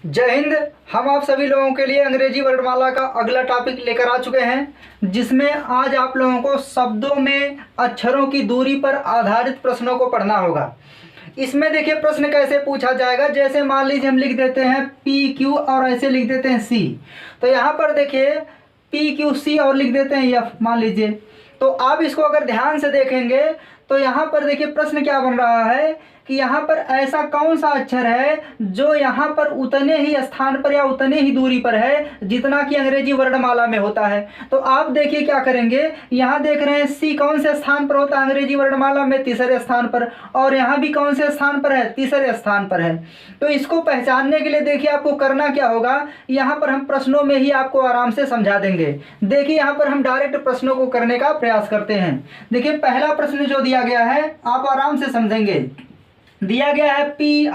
जय हिंद। हम आप सभी लोगों के लिए अंग्रेजी वर्णमाला का अगला टॉपिक लेकर आ चुके हैं, जिसमें आज आप लोगों को शब्दों में अक्षरों की दूरी पर आधारित प्रश्नों को पढ़ना होगा। इसमें देखिए प्रश्न कैसे पूछा जाएगा। जैसे मान लीजिए हम लिख देते हैं पी क्यू और ऐसे लिख देते हैं सी, तो यहाँ पर देखिए पी क्यू सी और लिख देते हैं एफ मान लीजिए। तो आप इसको अगर ध्यान से देखेंगे तो यहाँ पर देखिए प्रश्न क्या बन रहा है कि यहाँ पर ऐसा कौन सा अक्षर है जो यहाँ पर उतने ही स्थान पर या उतने ही दूरी पर है जितना कि अंग्रेजी वर्णमाला में होता है। तो आप देखिए क्या करेंगे, यहाँ देख रहे हैं सी कौन से स्थान पर होता है अंग्रेजी वर्णमाला में, तीसरे स्थान पर, और यहाँ भी कौन से स्थान पर है, तीसरे स्थान पर है। तो इसको पहचानने के लिए देखिए आपको करना क्या होगा, यहाँ पर हम प्रश्नों में ही आपको आराम से समझा देंगे। देखिए यहाँ पर हम डायरेक्ट प्रश्नों को करने का प्रयास करते हैं। देखिए पहला प्रश्न जो दिया गया है आप आराम से समझेंगे। दिया गया है PRADEE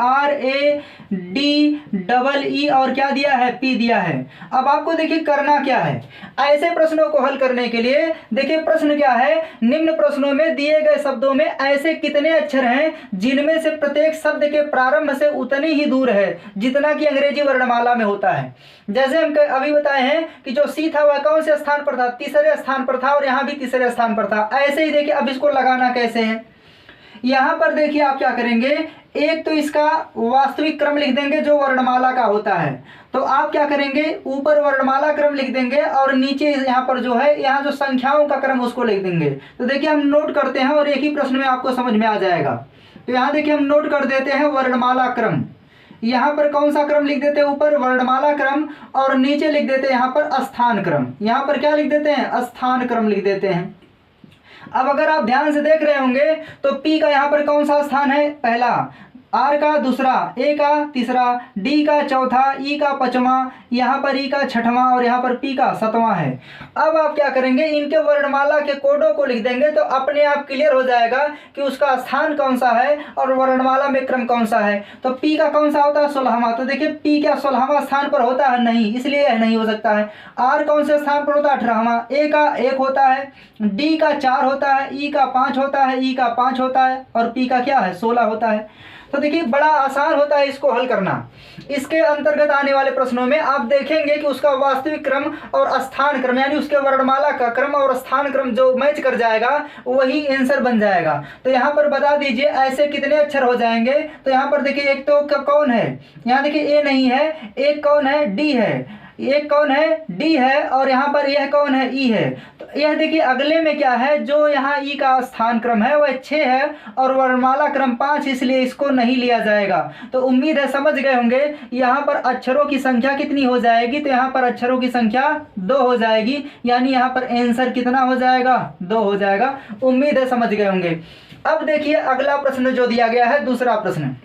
और क्या दिया है, P दिया है। अब आपको देखिए करना क्या है, ऐसे प्रश्नों को हल करने के लिए देखिए प्रश्न क्या है, निम्न प्रश्नों में दिए गए शब्दों में ऐसे कितने अक्षर हैं जिनमें से प्रत्येक शब्द के प्रारंभ से उतनी ही दूर है जितना कि अंग्रेजी वर्णमाला में होता है। जैसे हम अभी बताए हैं कि जो सी था वह कौन से स्थान पर था, तीसरे स्थान पर था, और यहाँ भी तीसरे स्थान पर था। ऐसे ही देखिए अब इसको लगाना कैसे है, यहाँ पर देखिए आप क्या करेंगे, एक तो इसका वास्तविक क्रम लिख देंगे जो वर्णमाला का होता है। तो आप क्या करेंगे, ऊपर वर्णमाला क्रम लिख देंगे और नीचे यहाँ पर जो है यहाँ जो संख्याओं का क्रम उसको लिख देंगे। तो देखिए हम नोट करते हैं और एक ही प्रश्न में आपको समझ में आ जाएगा। तो यहाँ देखिए हम नोट कर देते हैं वर्णमाला क्रम। यहाँ पर कौन सा क्रम लिख देते हैं, ऊपर वर्णमाला क्रम, और नीचे लिख देते हैं यहाँ पर स्थान क्रम। यहाँ पर क्या लिख देते हैं, स्थान क्रम लिख देते हैं। अब अगर आप ध्यान से देख रहे होंगे तो P का यहाँ पर कौन सा स्थान है, पहला, R का दूसरा, A का तीसरा, D का चौथा, E का पांचवा, यहाँ पर E का छठवां और यहाँ पर P का सातवां है। अब आप क्या करेंगे, इनके वर्णमाला के कोडों को लिख देंगे तो अपने आप क्लियर हो जाएगा कि उसका स्थान कौन सा है और वर्णमाला में क्रम कौन सा है। तो P का कौन सा होता है, 16वां। तो देखिए P क्या 16वां स्थान पर होता है, नहीं, इसलिए यह नहीं हो सकता है। R कौन से स्थान पर होता है, 18वां। A का 1 होता है, D का 4 होता है, E का 5 होता है, E का 5 होता है और P का क्या है, 16 होता है। तो देखिए बड़ा आसान होता है इसको हल करना। इसके अंतर्गत आने वाले प्रश्नों में आप देखेंगे कि उसका वास्तविक क्रम और स्थान क्रम यानी उसके वर्णमाला का क्रम और स्थान क्रम जो मैच कर जाएगा वही आंसर बन जाएगा। तो यहाँ पर बता दीजिए ऐसे कितने अक्षर हो जाएंगे। तो यहाँ पर देखिए एक तो कौन है, यहाँ देखिए ए नहीं है, एक कौन है, डी है, एक कौन है, डी है, और यहाँ पर यह कौन है, ई है। तो यह देखिए अगले में क्या है, जो यहाँ ई का स्थान क्रम है वह 6 है और वर्णमाला क्रम 5, इसलिए इसको नहीं लिया जाएगा। तो उम्मीद है समझ गए होंगे यहाँ पर अक्षरों की संख्या कितनी हो जाएगी। तो यहाँ पर अक्षरों की संख्या 2 हो जाएगी, यानी यहाँ पर आंसर कितना हो जाएगा, 2 हो जाएगा। उम्मीद है समझ गए होंगे। अब देखिए अगला प्रश्न जो दिया गया है, दूसरा प्रश्न।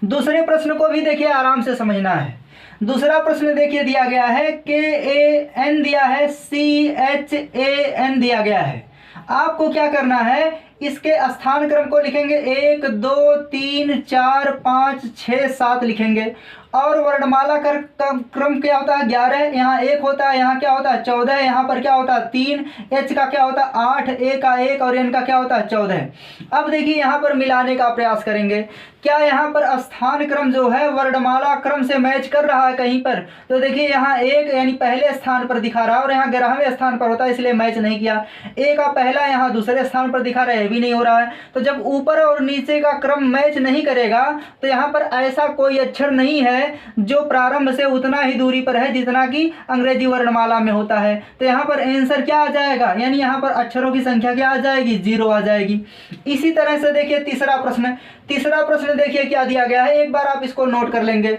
दूसरे प्रश्न को भी देखिए आराम से समझना है। दूसरा प्रश्न देखिए दिया गया है KAN दिया है, CHAN दिया गया है। आपको क्या करना है, इसके स्थान क्रम को लिखेंगे 1 2 3 4 5 6 7 लिखेंगे, और वर्णमाला क्रम क्या होता है, 11, यहाँ 1 होता है, यहाँ क्या होता है 14, यहाँ पर क्या होता है 3, H का क्या होता है 8, A का 1 और N का क्या होता है 14। अब देखिए यहाँ पर मिलाने का प्रयास करेंगे, क्या यहाँ पर स्थान क्रम जो है वर्णमाला क्रम से मैच कर रहा है कहीं पर। तो देखिए यहाँ 1 यानी पहले स्थान पर दिखा रहा है और यहाँ 11वें स्थान पर होता है, इसलिए मैच नहीं किया। A का पहला यहाँ दूसरे स्थान पर दिखा रहा है, भी नहीं हो रहा है। तो जब ऊपर और नीचे का क्रम मैच नहीं करेगा तो यहाँ पर ऐसा कोई अक्षर नहीं है जो प्रारंभ से उतना ही दूरी पर है जितना कि अंग्रेजी वर्णमाला में होता है। तो यहाँ पर आंसर क्या आ जाएगा, यानी यहाँ पर अक्षरों की संख्या क्या आ जाएगी, 0 आ जाएगी। इसी तरह से देखिए तीसरा प्रश्न। तीसरा प्रश्न देखिए क्या दिया गया है, एक बार आप इसको नोट कर लेंगे।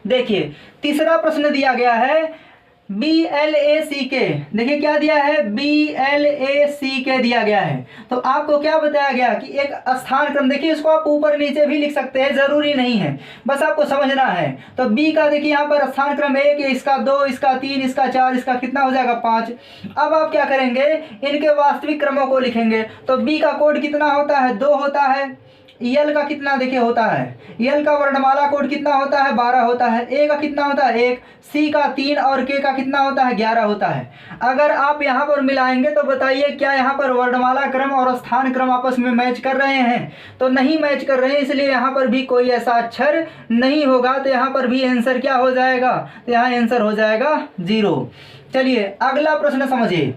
देखिए तीसरा प्रश्न दिया गया है BLACK। देखिए क्या दिया है, BLACK दिया गया है। तो आपको क्या बताया गया कि एक स्थान क्रम, देखिए इसको आप ऊपर नीचे भी लिख सकते हैं, जरूरी नहीं है, बस आपको समझना है। तो B का देखिए यहाँ पर स्थान क्रम 1, इसका 2, इसका 3, इसका 4, इसका कितना हो जाएगा 5। अब आप क्या करेंगे, इनके वास्तविक क्रमों को लिखेंगे। तो B का कोड कितना होता है, 2 होता है, यल का कितना देखिए होता है, यल का वर्णमाला कोड कितना होता है 12 होता है, ए का कितना होता है 1, सी का 3 और के का कितना होता है 11 होता है। अगर आप यहाँ पर मिलाएंगे तो बताइए क्या यहाँ पर वर्णमाला क्रम और स्थान क्रम आपस में मैच कर रहे हैं? तो नहीं मैच कर रहे हैं, इसलिए यहाँ पर भी कोई ऐसा अक्षर नहीं होगा। तो यहाँ पर भी आंसर क्या हो जाएगा? तो यहाँ आंसर हो जाएगा 0। चलिए अगला प्रश्न समझिए।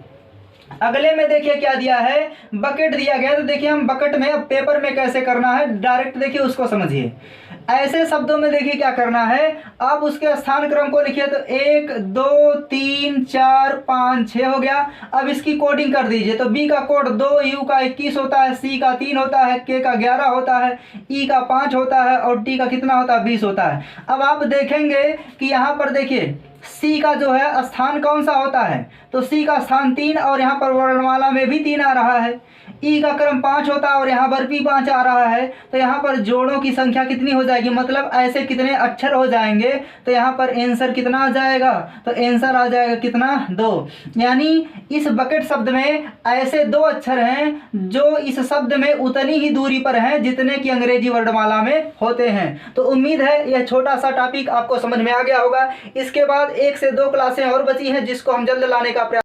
अगले में देखिए क्या दिया है, बकेट दिया गया। तो देखिए हम बकेट में अब पेपर में कैसे करना है डायरेक्ट देखिए उसको समझिए। ऐसे शब्दों में देखिए क्या करना है, आप उसके स्थान क्रम को लिखिए। तो 1 2 3 4 5 6 हो गया। अब इसकी कोडिंग कर दीजिए। तो बी का कोड 2, यू का 21 होता है, सी का 3 होता है, के का 11 होता है, ई का 5 होता है और टी का कितना होता है 20 होता है। अब आप देखेंगे कि यहाँ पर देखिए सी का जो है स्थान कौन सा होता है? तो सी का स्थान 3 और यहाँ पर वर्णमाला में भी 3 आ रहा है। ई का क्रम 5 होता है और यहाँ पर भी 5 आ रहा है। तो यहाँ पर जोड़ों की संख्या कितनी हो जाएगी, मतलब ऐसे कितने अक्षर हो जाएंगे? तो यहाँ पर आंसर कितना आ जाएगा? तो आंसर आ जाएगा कितना 2। यानी इस बकेट शब्द में ऐसे 2 अक्षर हैं जो इस शब्द में उतनी ही दूरी पर हैं जितने की अंग्रेजी वर्णमाला में होते हैं। तो उम्मीद है यह छोटा सा टॉपिक आपको समझ में आ गया होगा। इसके बाद 1 से 2 क्लासें और बची हैं जिसको हम जल्द लाने का प्रयास